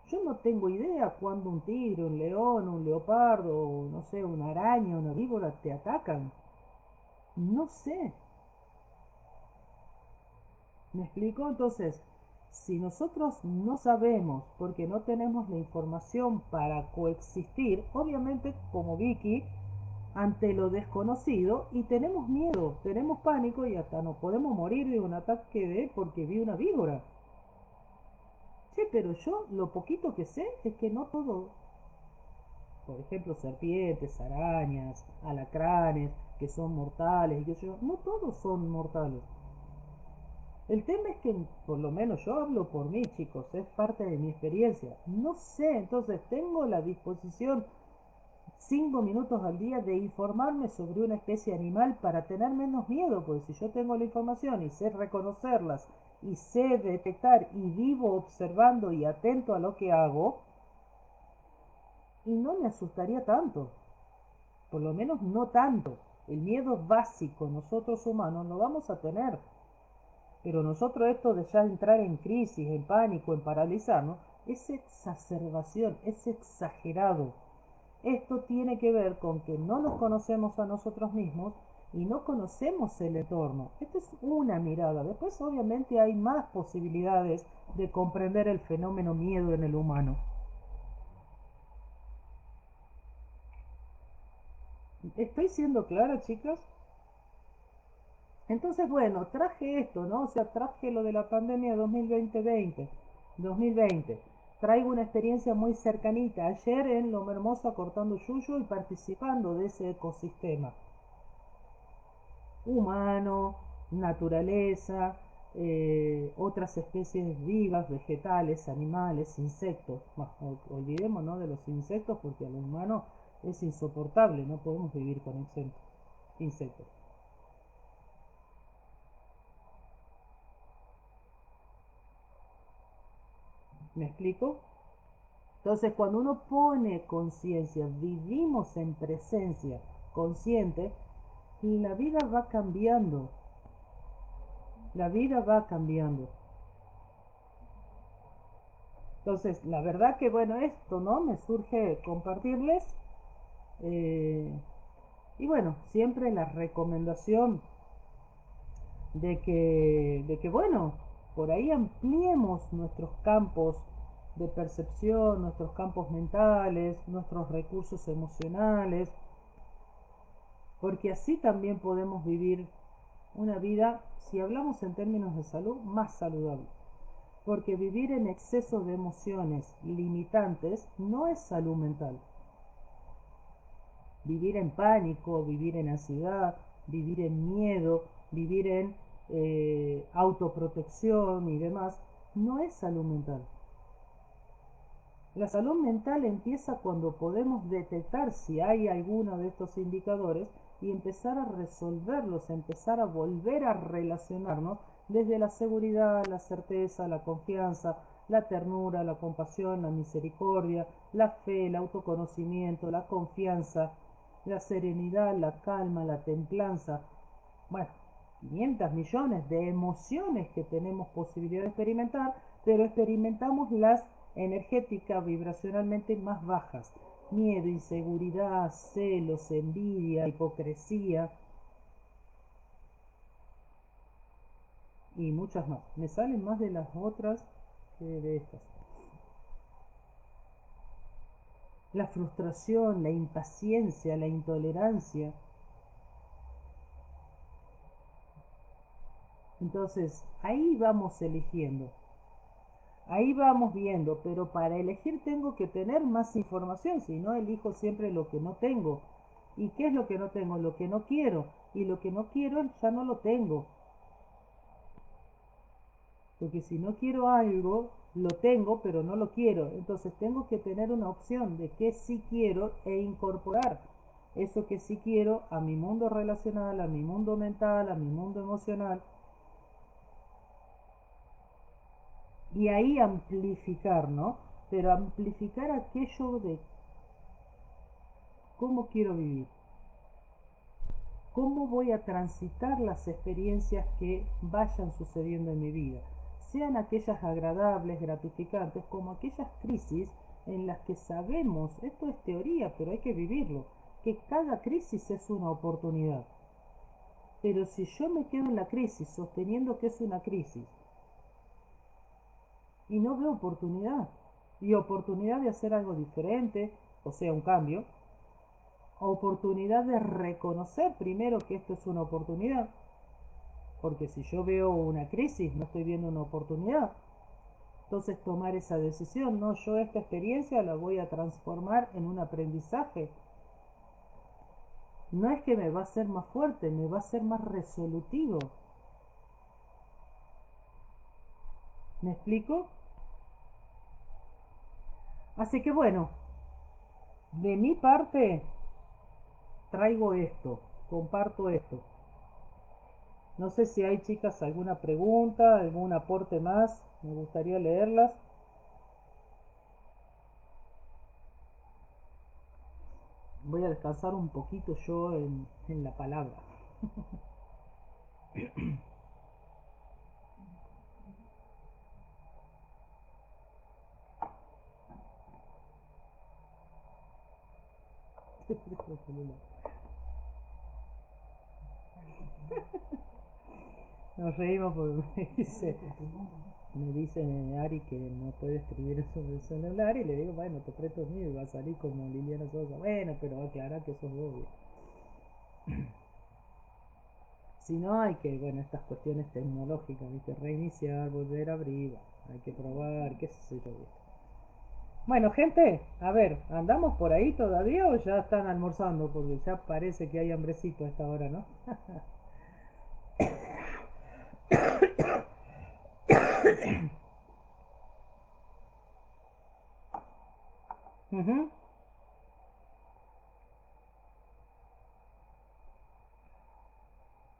Yo no tengo idea cuando un tigre, un león, un leopardo, no sé, una araña, una víbora te atacan. No sé. ¿Me explico? Entonces, si nosotros no sabemos, porque no tenemos la información para coexistir, obviamente como Vicky, ante lo desconocido, y tenemos miedo, tenemos pánico y hasta nos podemos morir de un ataque de porque vi una víbora. Sí, pero yo lo poquito que sé es que no todo, por ejemplo, serpientes, arañas, alacranes, que son mortales, y que yo, no todos son mortales. El tema es que, por lo menos yo hablo por mí, chicos, es parte de mi experiencia. No sé, entonces tengo la disposición 5 minutos al día de informarme sobre una especie animal para tener menos miedo, porque si yo tengo la información y sé reconocerlas y sé detectar y vivo observando y atento a lo que hago, y no me asustaría tanto, por lo menos no tanto. El miedo básico nosotros humanos lo vamos a tener, pero nosotros esto de ya entrar en crisis, en pánico, en paralizarnos, es exacerbación, es exagerado. Esto tiene que ver con que no nos conocemos a nosotros mismos y no conocemos el entorno. Esta es una mirada. Después obviamente hay más posibilidades de comprender el fenómeno miedo en el humano. ¿Estoy siendo clara, chicas? Entonces, bueno, traje esto, ¿no? O sea, traje lo de la pandemia 2020. Traigo una experiencia muy cercanita. Ayer en Loma Hermosa cortando yuyo y participando de ese ecosistema. humano, naturaleza, otras especies vivas, vegetales, animales, insectos. Bueno, olvidémonos de los insectos porque a los humanos es insoportable, no podemos vivir con insectos. ¿Me explico? Entonces, cuando uno pone conciencia, vivimos en presencia consciente, la vida va cambiando. La vida va cambiando. Entonces, la verdad que bueno, esto, ¿no? Me surge compartirles. eh, y bueno, siempre la recomendación de que bueno, por ahí ampliemos nuestros campos de percepción, nuestros campos mentales, nuestros recursos emocionales, porque así también podemos vivir una vida, si hablamos en términos de salud, más saludable. Porque vivir en exceso de emociones limitantes no es salud mental. Vivir en pánico, vivir en ansiedad, vivir en miedo, vivir en autoprotección y demás, no es salud mental. La salud mental empieza cuando podemos detectar si hay alguno de estos indicadores y empezar a resolverlos, empezar a volver a relacionarnos desde la seguridad, la certeza, la confianza, la ternura, la compasión, la misericordia, la fe, el autoconocimiento, la confianza, la serenidad, la calma, la templanza. Bueno, 500 millones de emociones que tenemos posibilidad de experimentar, pero experimentamos las energéticas vibracionalmente más bajas. Miedo, inseguridad, celos, envidia, hipocresía y muchas más. Me salen más de las otras que de estas. La frustración, la impaciencia, la intolerancia. Entonces, ahí vamos eligiendo. Ahí vamos viendo, pero para elegir tengo que tener más información, si no elijo siempre lo que no tengo. ¿Y qué es lo que no tengo? Lo que no quiero. Y lo que no quiero ya no lo tengo. Porque si no quiero algo, lo tengo, pero no lo quiero. Entonces tengo que tener una opción de qué sí quiero e incorporar eso que sí quiero a mi mundo relacional, a mi mundo mental, a mi mundo emocional. Y ahí amplificar, ¿no? Pero amplificar aquello de cómo quiero vivir. ¿Cómo voy a transitar las experiencias que vayan sucediendo en mi vida? Sean aquellas agradables, gratificantes, como aquellas crisis en las que sabemos, esto es teoría, pero hay que vivirlo, que cada crisis es una oportunidad. Pero si yo me quedo en la crisis sosteniendo que es una crisis y no veo oportunidad, y oportunidad de hacer algo diferente, o sea, un cambio, oportunidad de reconocer primero que esto es una oportunidad, porque si yo veo una crisis, no estoy viendo una oportunidad. Entonces tomar esa decisión, no, yo esta experiencia la voy a transformar en un aprendizaje. No es que me va a hacer más fuerte, me va a hacer más resolutivo. ¿Me explico? Así que bueno, de mi parte traigo esto, comparto esto. No sé si hay chicas alguna pregunta, algún aporte más, me gustaría leerlas. Voy a descansar un poquito yo en la palabra. Nos reímos porque me dice Ari que no puede escribir sobre el celular y le digo, bueno, te presto el mío y va a salir como Liliana Sosa. Bueno, pero va a aclarar que eso es obvio. Si no, hay que, bueno, estas cuestiones tecnológicas, hay que reiniciar, volver a abrir, hay que probar, qué sé yo. Bueno, gente, a ver, ¿andamos por ahí todavía o ya están almorzando? Porque ya parece que hay hambrecito a esta hora, ¿no? Ujú.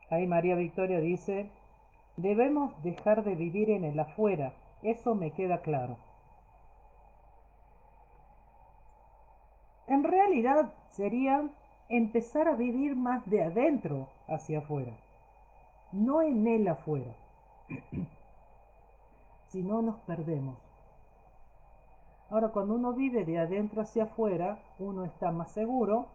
Ahí María Victoria dice, debemos dejar de vivir en el afuera, eso me queda claro. En realidad sería empezar a vivir más de adentro hacia afuera, no en el afuera, si no nos perdemos. Ahora, cuando uno vive de adentro hacia afuera, uno está más seguro,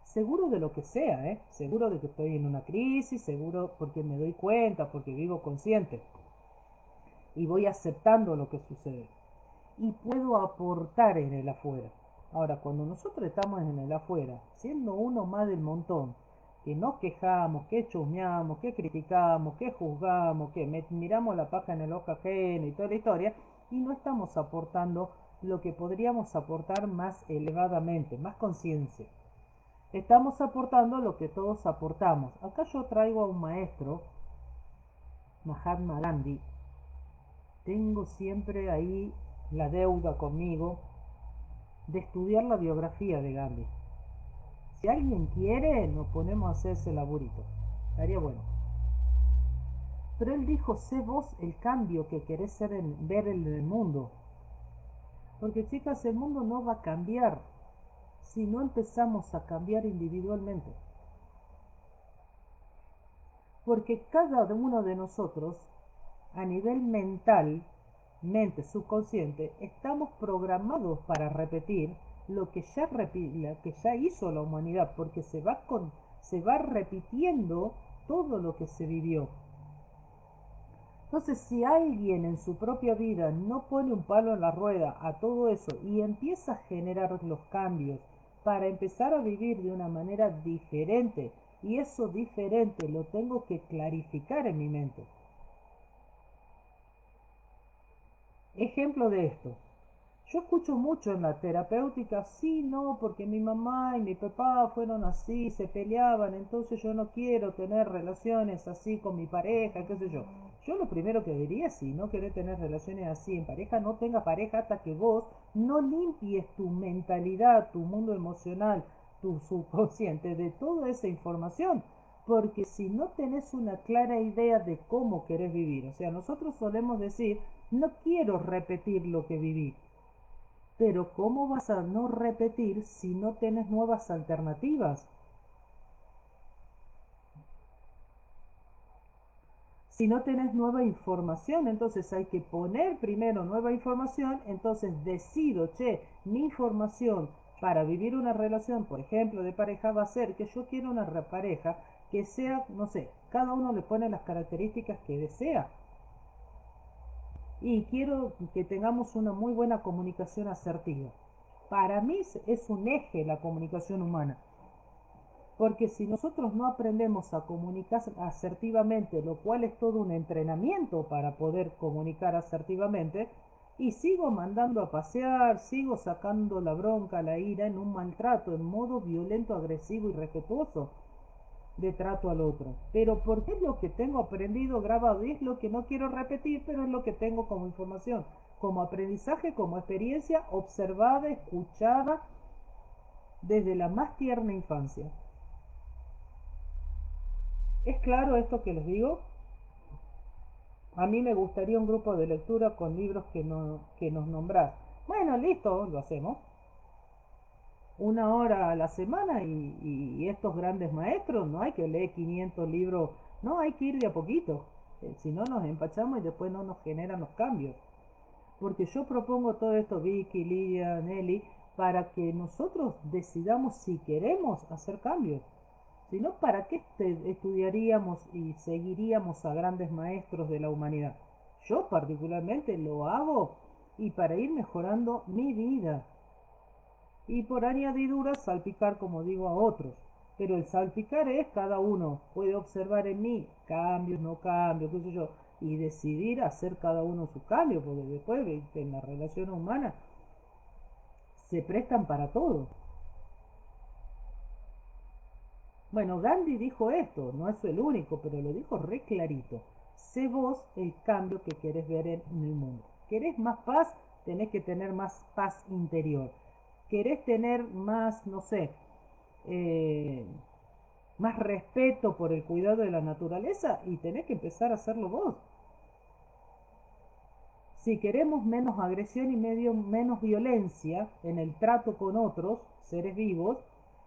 seguro de lo que sea, ¿eh? Seguro de que estoy en una crisis, seguro porque me doy cuenta, porque vivo consciente y voy aceptando lo que sucede. Y puedo aportar en el afuera. Ahora, cuando nosotros estamos en el afuera, siendo uno más del montón, que nos quejamos, que chusmeamos, que criticamos, que juzgamos, que miramos la paja en el ojo ajeno y toda la historia, y no estamos aportando lo que podríamos aportar más elevadamente, más conciencia. Estamos aportando lo que todos aportamos. Acá yo traigo a un maestro, Mahatma Gandhi. Tengo siempre ahí la deuda conmigo de estudiar la biografía de Gandhi. Si alguien quiere, nos ponemos a hacer ese laburito. Estaría bueno. Pero él dijo, sé vos el cambio que querés ver en el mundo. Porque chicas, el mundo no va a cambiar si no empezamos a cambiar individualmente. Porque cada uno de nosotros, a nivel mental, mente subconsciente, estamos programados para repetir lo que ya hizo la humanidad, porque se va repitiendo todo lo que se vivió. Entonces, si alguien en su propia vida no pone un palo en la rueda a todo eso y empieza a generar los cambios para empezar a vivir de una manera diferente, y eso diferente lo tengo que clarificar en mi mente. Ejemplo de esto. Yo escucho mucho en la terapéutica, sí, no, porque mi mamá y mi papá fueron así, se peleaban, entonces yo no quiero tener relaciones así con mi pareja, qué sé yo. Yo lo primero que diría, si no querés tener relaciones así en pareja, no tenga pareja hasta que vos no limpies tu mentalidad, tu mundo emocional, tu subconsciente de toda esa información. Porque si no tenés una clara idea de cómo querés vivir, o sea, nosotros solemos decir, no quiero repetir lo que viví, pero ¿cómo vas a no repetir si no tienes nuevas alternativas? Si no tenés nueva información, entonces hay que poner primero nueva información, entonces decido, che, mi información para vivir una relación, por ejemplo, de pareja, va a ser que yo quiero una pareja que sea, no sé, cada uno le pone las características que desea. Y quiero que tengamos una muy buena comunicación asertiva. Para mí es un eje la comunicación humana. Porque si nosotros no aprendemos a comunicar asertivamente, lo cual es todo un entrenamiento para poder comunicar asertivamente, y sigo mandando a pasear, sigo sacando la bronca, la ira en un maltrato, en modo violento, agresivo y respetuoso de trato al otro. Pero porque es lo que tengo aprendido, grabado, y es lo que no quiero repetir, pero es lo que tengo como información, como aprendizaje, como experiencia observada, escuchada desde la más tierna infancia. ¿Es claro esto que les digo? A mí me gustaría un grupo de lectura con libros que nos nombrás. Bueno, listo, lo hacemos. Una hora a la semana y estos grandes maestros, no hay que leer 500 libros, no, hay que ir de a poquito. Si no nos empachamos y después no nos generan los cambios. Porque yo propongo todo esto, Vicky, Lidia, Nelly, para que nosotros decidamos si queremos hacer cambios. Si no, ¿para qué estudiaríamos y seguiríamos a grandes maestros de la humanidad? Yo particularmente lo hago y para ir mejorando mi vida. Y por añadidura salpicar, como digo, a otros. Pero el salpicar es cada uno puede observar en mí cambios, no cambios, qué sé yo, y decidir hacer cada uno su cambio, porque después en la relación humana se prestan para todo. Bueno, Gandhi dijo esto, no es el único, pero lo dijo re clarito. Sé vos el cambio que querés ver en el mundo. ¿Querés más paz? Tenés que tener más paz interior. querés tener más, no sé, eh, más respeto por el cuidado de la naturaleza y tenés que empezar a hacerlo vos. Si queremos menos agresión y menos violencia en el trato con otros seres vivos,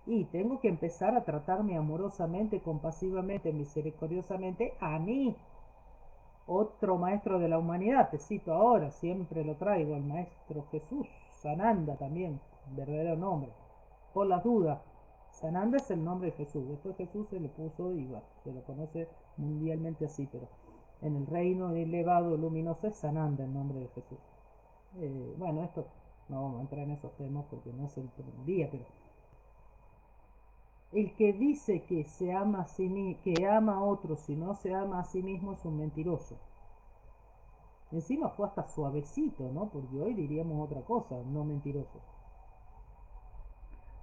y tengo que empezar a tratarme amorosamente, compasivamente, misericordiosamente a mí. Otro maestro de la humanidad, te cito ahora, siempre lo traigo, el maestro Jesús, Sananda también, verdadero nombre. Por las dudas, Sananda es el nombre de Jesús, después Jesús se le puso y bueno, se lo conoce mundialmente así, pero en el reino elevado luminoso es Sananda el nombre de Jesús. Bueno, esto no vamos a entrar en esos temas porque no es el día, pero el que dice que se ama a que ama a otros y no se ama a sí mismo es un mentiroso. Encima fue hasta suavecito, ¿no? Porque hoy diríamos otra cosa, no mentiroso.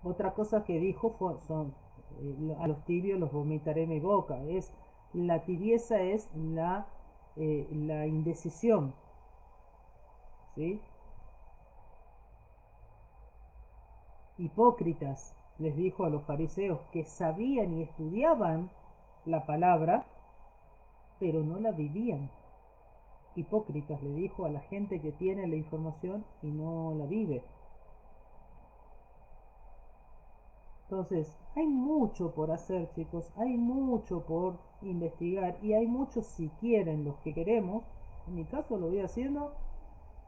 Otra cosa que dijo son a los tibios los vomitaré en mi boca. Es la tibieza es la indecisión, ¿sí? Hipócritas, les dijo a los fariseos que sabían y estudiaban la palabra, pero no la vivían. Hipócritas, le dijo a la gente que tiene la información y no la vive. Entonces, hay mucho por hacer, chicos, hay mucho por investigar y hay mucho si quieren los que queremos. En mi caso lo voy haciendo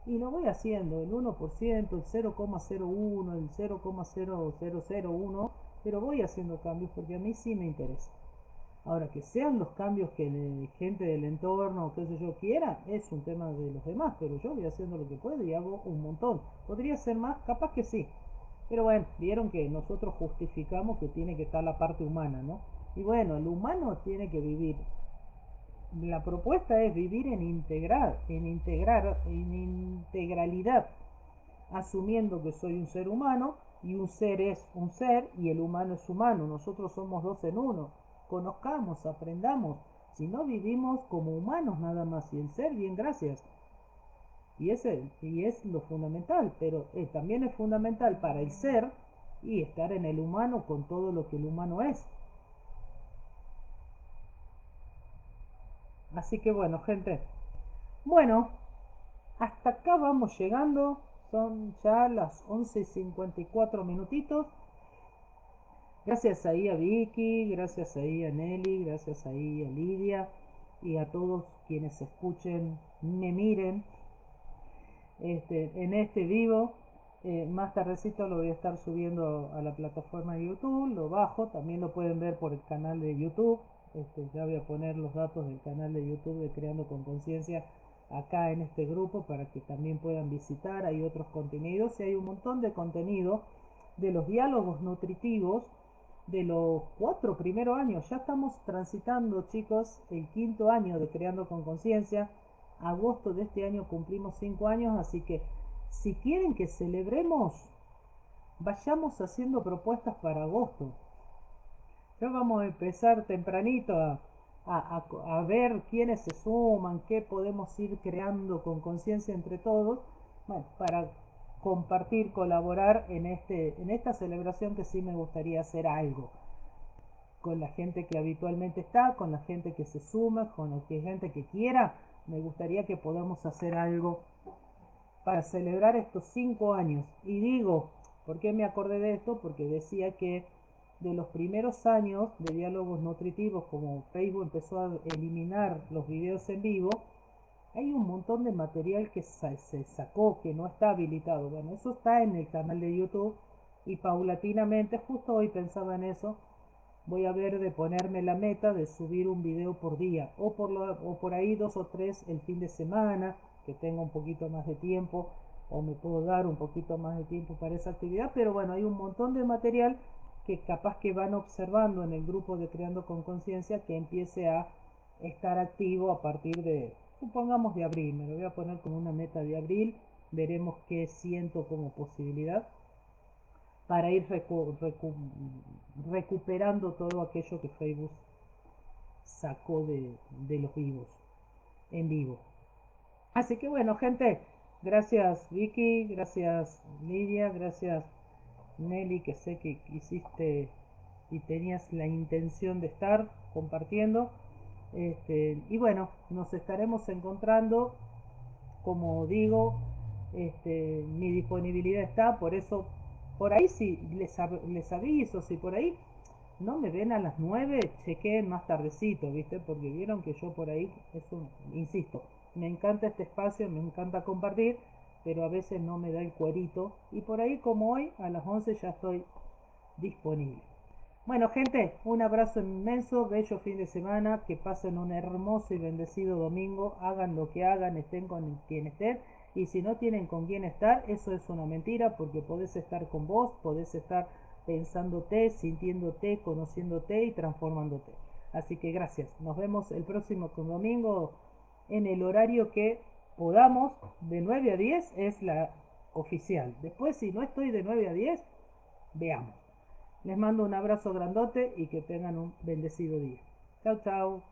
y lo voy haciendo el 1%, el 0,01, el 0,0001, pero voy haciendo cambios porque a mí sí me interesa. Ahora, que sean los cambios que la gente del entorno o qué sé yo quiera, es un tema de los demás, pero yo voy haciendo lo que puedo y hago un montón. ¿Podría ser más? Capaz que sí. Pero bueno, vieron que nosotros justificamos que tiene que estar la parte humana, ¿no? Y bueno, el humano tiene que vivir. La propuesta es vivir en integralidad, asumiendo que soy un ser humano y un ser es un ser y el humano es humano. Nosotros somos dos en uno. Conozcamos, aprendamos. Si no vivimos como humanos nada más y el ser, bien, gracias. Y es lo fundamental, pero también es fundamental para el ser y estar en el humano con todo lo que el humano es. Así que bueno, gente. Bueno, hasta acá vamos llegando. Son ya las 11:54 minutitos. Gracias ahí a Vicky, gracias ahí a Nelly, gracias ahí a Lidia y a todos quienes escuchen, me miren en este vivo. Más tardecito lo voy a estar subiendo a la plataforma de YouTube, lo bajo, también lo pueden ver por el canal de YouTube. Ya voy a poner los datos del canal de YouTube de Creando con Conciencia acá en este grupo para que también puedan visitar. Hay otros contenidos y hay un montón de contenido de los diálogos nutritivos de los 4 primeros años. Ya estamos transitando, chicos, el 5.º año de Creando con Conciencia. Agosto de este año cumplimos 5 años, así que si quieren que celebremos, vayamos haciendo propuestas para agosto. Ya vamos a empezar tempranito a ver quiénes se suman, qué podemos ir creando con conciencia entre todos, bueno, para compartir, colaborar en esta celebración que sí me gustaría hacer algo con la gente que habitualmente está, con la gente que se suma, con la gente que quiera. Me gustaría que podamos hacer algo para celebrar estos 5 años. Y digo, ¿por qué me acordé de esto? Porque decía que de los primeros años de diálogos nutritivos, como Facebook empezó a eliminar los videos en vivo, hay un montón de material que se sacó, que no está habilitado. Bueno, eso está en el canal de YouTube y paulatinamente, justo hoy pensaba en eso, voy a ver de ponerme la meta de subir un video por día o por ahí 2 o 3 el fin de semana, que tenga un poquito más de tiempo o me puedo dar un poquito más de tiempo para esa actividad, pero bueno, hay un montón de material que capaz que van observando en el grupo de Creando con Conciencia que empiece a estar activo a partir de, supongamos, de abril. Me lo voy a poner como una meta de abril, veremos qué siento como posibilidad para ir recuperando todo aquello que Facebook sacó de los vivos, en vivo. Así que bueno, gente, gracias Vicky, gracias Lidia, gracias Nelly, que sé que hiciste y tenías la intención de estar compartiendo. Y bueno, nos estaremos encontrando, como digo, mi disponibilidad está, por eso, por ahí si les aviso, si por ahí no me ven a las 9, chequeen más tardecito, ¿viste? Porque vieron que yo por ahí, insisto, me encanta este espacio, me encanta compartir, pero a veces no me da el cuerito. Y por ahí como hoy, a las 11 ya estoy disponible. Bueno, gente, un abrazo inmenso, bello fin de semana, que pasen un hermoso y bendecido domingo, hagan lo que hagan, estén con quien estén, y si no tienen con quién estar, eso es una mentira, porque podés estar con vos, podés estar pensándote, sintiéndote, conociéndote y transformándote. Así que gracias, nos vemos el próximo domingo en el horario que podamos, de 9 a 10 es la oficial. Después, si no estoy de 9 a 10, veamos. Les mando un abrazo grandote y que tengan un bendecido día. Chau, chau.